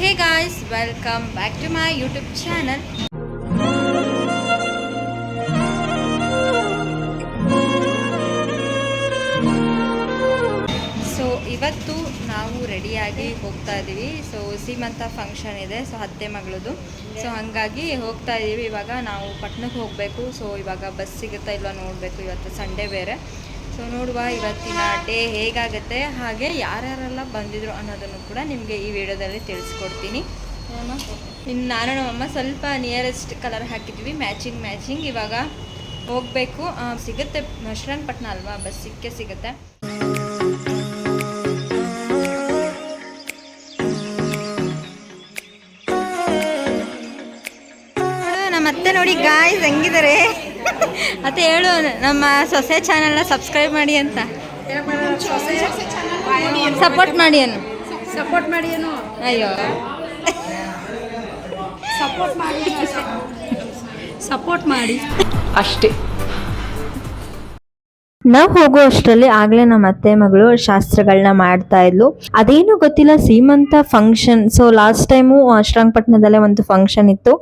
Hey guys, welcome back to my YouTube channel. So ಇವತ್ತು ನಾವು ರೆಡಿಯಾಗಿ ಹೋಗ್ತಾ ಇದ್ದೀವಿ. ಸೊ ಸೀಮಂತ ಫಂಕ್ಷನ್ ಇದೆ, ಸೊ ಅತ್ತೆ ಮಗಳದು. ಸೊ ಹಾಗಾಗಿ ಹೋಗ್ತಾ ಇದ್ದೀವಿ. ಇವಾಗ ನಾವು ಪಟ್ಟಣಕ್ಕೆ ಹೋಗಬೇಕು. ಸೊ ಇವಾಗ ಬಸ್ ಸಿಗುತ್ತಾ ಇಲ್ಲ ನೋಡಬೇಕು. ಇವತ್ತು ಸಂಡೇ ಬೇರೆ. ಸೊ ನೋಡುವ ಇವತ್ತಿನ ಡೇ ಹೇಗಾಗುತ್ತೆ, ಹಾಗೆ ಯಾರ್ಯಾರೆಲ್ಲ ಬಂದಿದ್ರು ಅನ್ನೋದನ್ನು ಕೂಡ ನಿಮಗೆ ಈ ವಿಡಿಯೋದಲ್ಲಿ ತಿಳಿಸ್ಕೊಡ್ತೀನಿ. ಇನ್ನು ನಾನು ನಮ್ಮಮ್ಮ ಸ್ವಲ್ಪ ನಿಯರೆಸ್ಟ್ ಕಲರ್ ಹಾಕಿದ್ವಿ, ಮ್ಯಾಚಿಂಗ್. ಇವಾಗ ಹೋಗಬೇಕು. ಸಿಗುತ್ತೆ, ಶ್ರೀರಂಗಪಟ್ಟಣ ಅಲ್ವಾ, ಬಸ್ ಸಿಗುತ್ತೆ. ಮತ್ತೆ ನೋಡಿ ಗಾಯ್ಸ್ ಹೆಂಗಿದ್ದಾರೆ ಮತ್ತೆ ಹೇಳು, ನಮ್ಮ ಸೊಸೆ ಚಾನಲ್ನ ಸಬ್ಸ್ಕ್ರೈಬ್ ಮಾಡಿ ಅಂತ, ಸಪೋರ್ಟ್ ಮಾಡಿ ಅನ್ನು. ಅಯ್ಯೋ ಸಪೋರ್ಟ್ ಮಾಡಿ ಅಷ್ಟೇ. ನಾವು ಹೋಗೋ ಅಷ್ಟರಲ್ಲಿ ಆಗ್ಲೇ ನಮ್ಮ ಅತ್ತೆ ಮಗಳು ಶಾಸ್ತ್ರಗಳನ್ನ ಮಾಡ್ತಾ ಇದ್ಲು. ಅದೇನು ಗೊತ್ತಿಲ್ಲ, ಸೀಮಂತ ಫಂಕ್ಷನ್. ಸೊ ಲಾಸ್ಟ್ ಟೈಮು ಶ್ರೀರಂಗಪಟ್ಟಣದಲ್ಲೇ ಒಂದು ಫಂಕ್ಷನ್ ಇತ್ತು,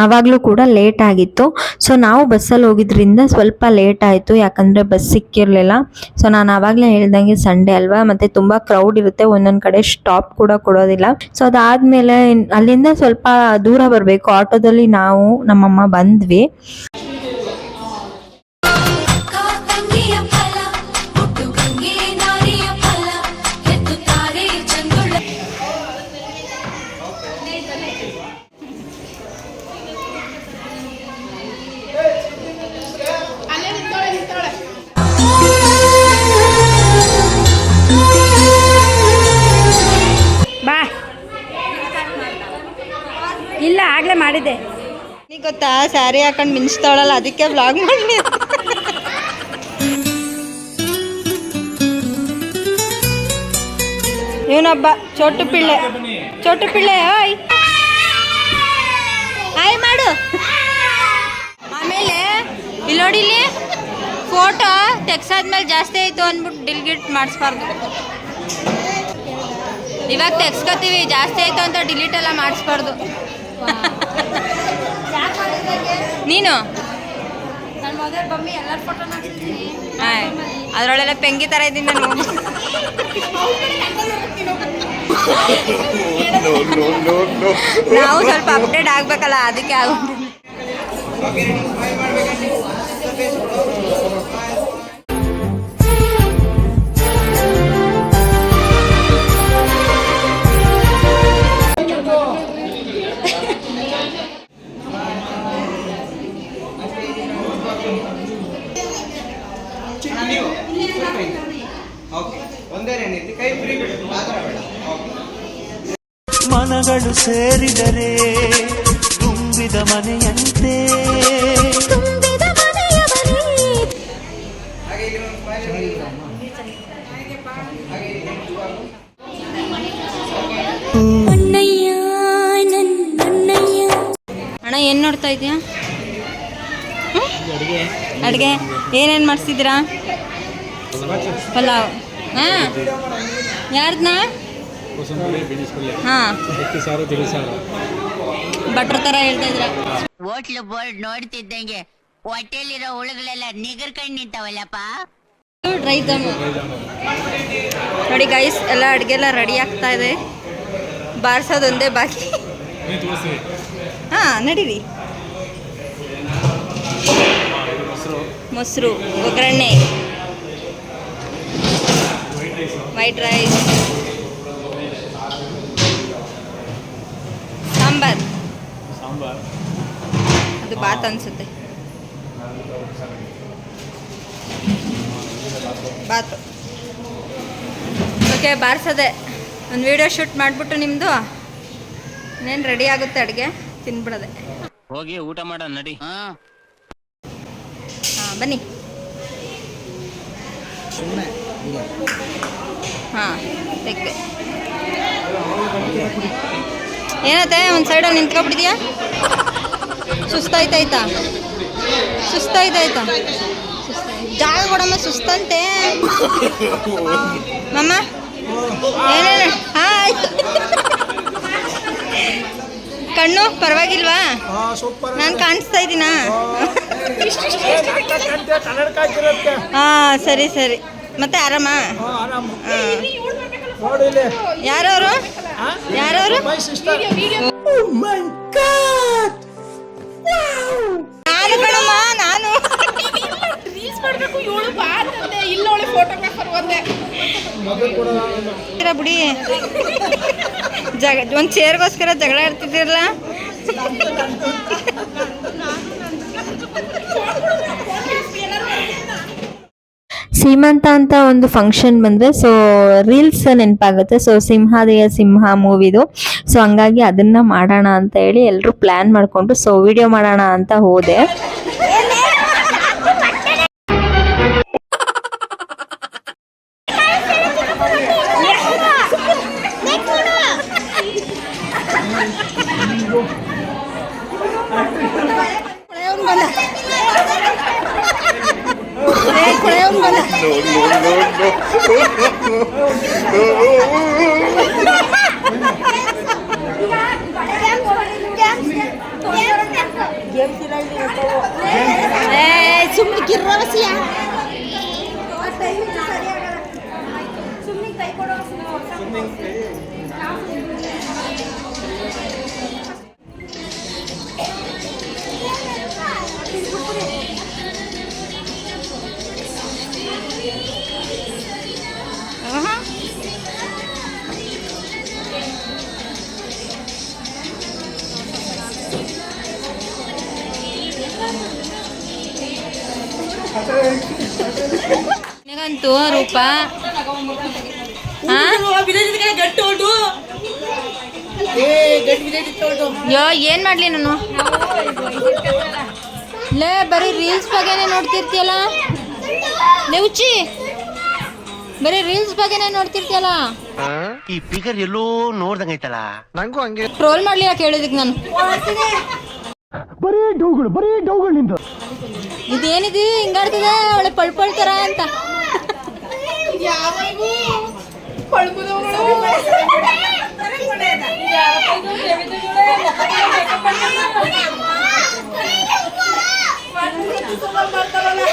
ಆವಾಗಲೂ ಕೂಡ ಲೇಟ್ ಆಗಿತ್ತು. ಸೊ ನಾವು ಬಸ್ಸಲ್ಲಿ ಹೋಗಿದ್ರಿಂದ ಸ್ವಲ್ಪ ಲೇಟ್ ಆಯಿತು, ಯಾಕಂದರೆ ಬಸ್ ಸಿಕ್ಕಿರಲಿಲ್ಲ. ಸೊ ನಾನು ಆವಾಗಲೇ ಹೇಳ್ದಂಗೆ ಸಂಡೇ ಅಲ್ವಾ, ಮತ್ತು ತುಂಬ ಕ್ರೌಡ್ ಇರುತ್ತೆ, ಒಂದೊಂದು ಕಡೆ ಸ್ಟಾಪ್ ಕೂಡ ಕೊಡೋದಿಲ್ಲ. ಸೊ ಅದಾದಮೇಲೆ ಅಲ್ಲಿಂದ ಸ್ವಲ್ಪ ದೂರ ಬರಬೇಕು. ಆಟೋದಲ್ಲಿ ನಾವು ನಮ್ಮಮ್ಮ ಬಂದ್ವಿ. ಇಲ್ಲ ಆಗ್ಲೇ ಮಾಡಿದ್ದೆ. ನೀ ಗೊತ್ತಾ, ಸ್ಯಾರಿ ಹಾಕೊಂಡು ಮಿಂಚ್ತಾವಳಲ್ಲ, ಅದಕ್ಕೆ ವ್ಲಾಗ್ ಮಾಡಿ. ಇವನೊಬ್ಬ ಚೋಟು ಪಿಳ್ಳೆ ಹಾಯ್ ಮಾಡು. ಆಮೇಲೆ ಇಲ್ಲಿ ನೋಡಿ, ಇಲ್ಲಿ ಫೋಟೋ ತೆಗ್ಸಾದ್ಮೇಲೆ ಜಾಸ್ತಿ ಆಯಿತು ಅಂದ್ಬಿಟ್ಟು ಡಿಲೀಟ್ ಮಾಡಿಸ್ಬಾರ್ದು. ಇವಾಗ ತೆಗ್ಸ್ಕೊತೀವಿ, ಜಾಸ್ತಿ ಆಯಿತು ಅಂತ ಡಿಲೀಟ್ ಎಲ್ಲ ಮಾಡಿಸ್ಬಾರ್ದು. ನೀನು ಅದರೊಳಗೆಲ್ಲ ಪೆಂಗಿ ಥರ ಇದ್ದೀನಿ ನಾನು. ನಾವು ಸ್ವಲ್ಪ ಅಪ್ಡೇಟ್ ಆಗಬೇಕಲ್ಲ, ಅದಕ್ಕೆ ಆಗೋದು. ಮನಗಳು ಸೇರಿದರೆ ತುಂಬಿದ ಮನೆಯಂತೆ. ಅಣ್ಣ ಏನು ನೋಡ್ತಾ ಇದೀಯಾ? ಅಡುಗೆ ಏನೇನು ಮಾಡಿಸಿದ್ದೀರಾ? ಪಲಾವ್. ಹಾಂ, ಯಾರ್ದನ್ನ? ಹಾಂ, ಬಟ್ರ್ ಥರ ಹೇಳ್ತಾ ಇದ್ರ. ಹೋಟ್ಲು ಬೋರ್ಡ್ ನೋಡ್ತಿದ್ದಂಗೆ ಹೊಟ್ಟೆಲಿರೋ ಹುಳುಗಳೆಲ್ಲ ನಿಗರ್ಕೊಂಡು ನಿಂತಾವಲ್ಲಪ್ಪ. ಡ್ರೈ ಜಾಮು ನೋಡಿ ಗೈಸ್, ಎಲ್ಲ ಅಡುಗೆ ಎಲ್ಲ ರೆಡಿ ಆಗ್ತಾ ಇದೆ. ಬಾರಿಸೋದೊಂದೇ ಬಾಕಿ. ಹಾಂ, ನಡೀರಿ. ಮೊಸರು, ಒಗ್ಗರಣೆ, ವೈಟ್ ರೈಸ್, ಸಾಂಬಾರ್. ಅದು ಬಾತ್ ಅನ್ಸುತ್ತೆ, ಬಾತು. ಓಕೆ, ಬಾರಿಸೋದೆ. ಒಂದು ವಿಡಿಯೋ ಶೂಟ್ ಮಾಡಿಬಿಟ್ಟು ನಿಮ್ಮದು ಇನ್ನೇನು ರೆಡಿ ಆಗುತ್ತೆ, ಅಡುಗೆ ತಿನ್ಬಿಡೋದೆ. ಹೋಗಿ ಊಟ ಮಾಡೋಣ ನಡಿ. ಹಾಂ, ಬನ್ನಿ. ಹಾಂ, ತೆಗ್ದೆ. ಏನತ್ತೆ ಒಂದು ಸೈಡಲ್ಲಿ ನಿಂತ್ಕೊಬಿಟ್ಟಿದ್ಯಾ? ಸುಸ್ತಾಯ್ತಾಯ್ತಾ? ಜಾಗ ಕೊಡಮ್ಮ, ಸುಸ್ತಂತೆ. ಮಮ್ಮ ಏನೇನು? ಹಾಯ್ ಕಣ್ಣು ಪರವಾಗಿಲ್ವಾ? ಸೂಪರ್. ನಾನು ಕಾಣಿಸ್ತಾ ಇದ್ದೀನಾ? ಹಾ ಸರಿ ಸರಿ. ಮತ್ತೆ ಆರಾಮ? ಯಾರವರು? ಯಾರವರು? ನಾನು ಕಣಮ್ಮ, ನಾನು ಬಿಡಿ. ಒಂದು ಚೇರ್ಗೋಸ್ಕರ ಜಗಳ ಆಡ್ತಿದ್ದೀರಲ್ಲ. ಸೀಮಂತ ಅಂತ ಒಂದು ಫಂಕ್ಷನ್ ಬಂದರೆ ಸೊ ರೀಲ್ಸ್ ನೆನಪಾಗುತ್ತೆ. ಸೊ ಸಿಂಹದೇಯ ಸಿಂಹ ಮೂವಿದು. ಸೊ ಹಂಗಾಗಿ ಅದನ್ನು ಮಾಡೋಣ ಅಂತ ಹೇಳಿ ಎಲ್ಲರೂ ಪ್ಲ್ಯಾನ್ ಮಾಡಿಕೊಂಡು ಸೊ ವಿಡಿಯೋ ಮಾಡೋಣ ಅಂತ ಹೋದೆ. ನನಗಂತೂ ರೂಪ ಯೋ ಏನ್ ಮಾಡ್ಲಿ ನಾನು? ಲೇ ಬರೀ ರೀಲ್ಸ್ ಬಗ್ಗೆನೆ ನೋಡ್ತಿರ್ತೀಯಲ್ಲ ನೆವುಚಿ, ಬರೀ ರೀಲ್ಸ್ ಬಗ್ಗೆನೆ ನೋಡ್ತಿರ್ತೀಯಲ್ಲ. ಈ ಫಿಗರ್ ಎಲ್ಲೋ ನೋಡ್ದಂಗೈತಲ್ಲ. ನಂಗೂ ಹಂಗೆ ಟ್ರೋಲ್ ಮಾಡ್ಲಿ ಯಾಕೆ ಹೇಳಿದಕ್ಕೆ ನಾನು? ಬರೀ ಡೌಗಳು ನಿಂದು. ಇದೇನಿದೆ ಹಿಂಗಾಡ್ತದೆ ಅವಳೆ ಪಳ್ಪಳ್ತಾರ ಅಂತ.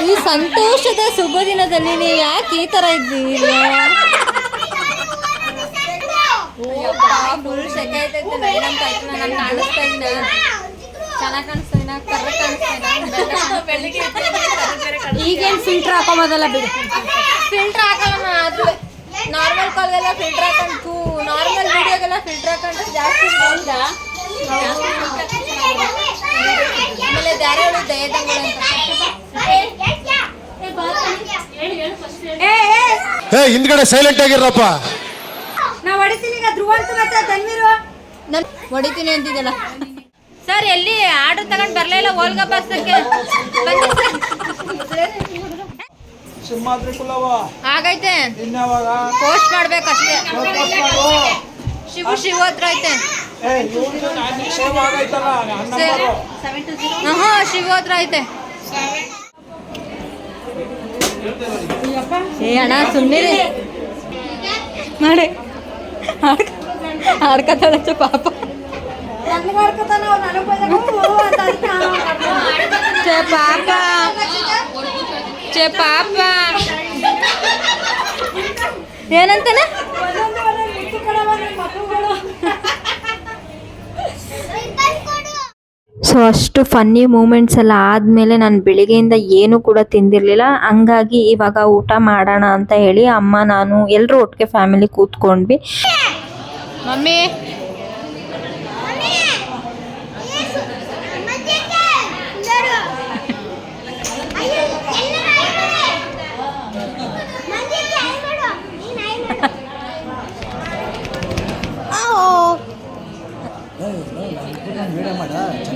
ಈ ಸಂತೋಷದ ಶುಭ ದಿನದಲ್ಲಿ ನೀವು ಯಾಕೆ ಈ ತರ ಇದ್ದೀರಿ? ಫುಲ್ ಸೆಕೆ ಐತೈತೆ. ನಾನು ಕಾಣಿಸ್ತಾ ಇದ್ದೀನ? ಚೆನ್ನಾಗಿ ಕಾಣಿಸ್ತಾ ಇದ್ದೀನ? ಕರ್ರ ಕಾಣಿಸ್ತಾ? ಈಗೇನು ಫಿಲ್ಟರ್ ಹಾಕೊಂಬೋದಲ್ಲ ಬಿಡಿ. ಫಿಲ್ಟರ್ ಹಾಕಲ್ಲ. ಅದು ನಾರ್ಮಲ್ ಕಾಲ್ಗೆಲ್ಲ ಫಿಲ್ಟರ್ ಹಾಕೊಂಡು, ನಾರ್ಮಲ್ ವಿಡಿಯೋಗೆಲ್ಲ ಫಿಲ್ಟರ್ ಹಾಕೊಂಡ್ರೆ ಜಾಸ್ತಿ ಬಂದ. ಆಮೇಲೆ ಧಾರಾವಾಳಿ ದಯದಂಗಳು ಹಿಂದ್ಗಡೆ ಸೈಲೆಂಟ್ ಆಗಿರಪ್ಪ. ನಾವು ಹೊಡಿತೀನಿ ಈಗ. ಧ್ರುವ ಅಂತ ಮತ್ತೆ ತನ್ವೀರು ನಾನು ಹೊಡಿತೀನಿ ಅಂತಿದ್ದಲ್ಲ ಸರ್. ಎಲ್ಲಿ ಆರ್ಡರ್ ತಗೊಂಡು ಬರಲಿಲ್ಲ ಓಲ್ಗ ಬಸ್ಸಕ್ಕೆ ಸಿಂಹಾದ್ರಿ ಕುಲವ ಆಗೈತೆ. ಇನ್ಯಾವಾಗ ಪೋಸ್ಟ್ ಮಾಡ್ಬೇಕಷ್ಟೇ. ಶಿವ ಹತ್ರ ಐತೆ. ಸೇವ್ ಆಗೈತಲ್ಲ ಹಾ ಶಿವ ಹತ್ರ ಐತೆ. ಏ ಅಣ್ಣ ಸುಮ್ಮನೆ ಮಾಡಿ ಆಡ್ಕತ್ತಾಳಚ್ಚ ಪಾಪ. ಚೆ ಪಾಪ ಚೆ ಪಾಪ ಏನಂತಾನೆ? ಸೊ ಅಷ್ಟು ಫನ್ನಿ ಮೂಮೆಂಟ್ಸ್ ಎಲ್ಲ ಆದಮೇಲೆ ನಾನು ಬೆಳಿಗ್ಗೆಯಿಂದ ಏನೂ ಕೂಡ ತಿಂದಿರಲಿಲ್ಲ. ಹಂಗಾಗಿ ಇವಾಗ ಊಟ ಮಾಡೋಣ ಅಂತ ಹೇಳಿ ಅಮ್ಮ ನಾನು ಎಲ್ಲರೂ ಒಟ್ಟಿಗೆ ಫ್ಯಾಮಿಲಿ ಕೂತ್ಕೊಂಡ್ವಿ. ಮಮ್ಮಿ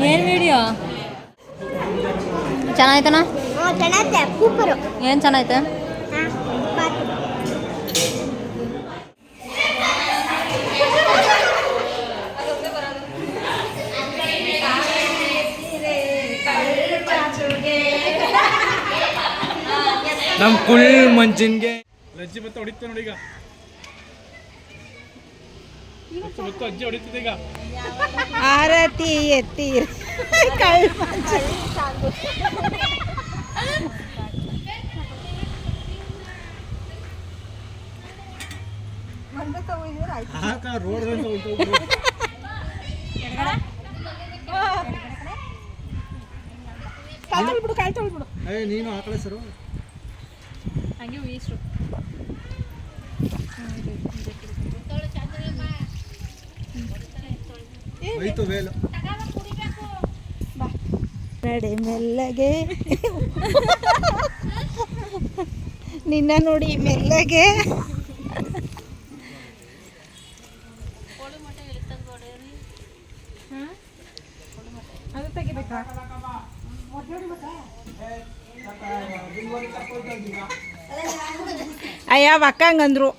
ಏನು ವಿಡಿಯೋ ಚೆನ್ನಾಯ್ತನ? ಏನು ಚೆನ್ನಾಯ್ತು? ನಮ್ ಕುಳ್ ಮಂಚಿನ್ಗೆ ಲಜ್ಜಿ ಮತ್ತೆ ಹೊಡಿತ ನೋಡಿ. ಈಗ ಅಜ್ಜಿ ಹೊಡಿತಿದ್ದೆ ಈಗ. ಆರತಿ ಎತ್ತೀರ ಕಳ್ಳ ಹಾಕ ರೋಡ್ ಗಂಟ ಹೊಂಟೋಗ್ಬಿಡು. ಕಾಲ್ ತೊಳ್ಬಿಡು ನೀನು ಆ ಕಡೆ ಸರು. ಹೋಯ್ತು ವೇಲು. ನಡೆ ಮೆಲ್ಲಗೆ ನಿನ್ನ ನೋಡಿ ಮೆಲ್ಲಗೆ ಅಯ್ಯ ಅಕ್ಕಂಗಂದ್ರು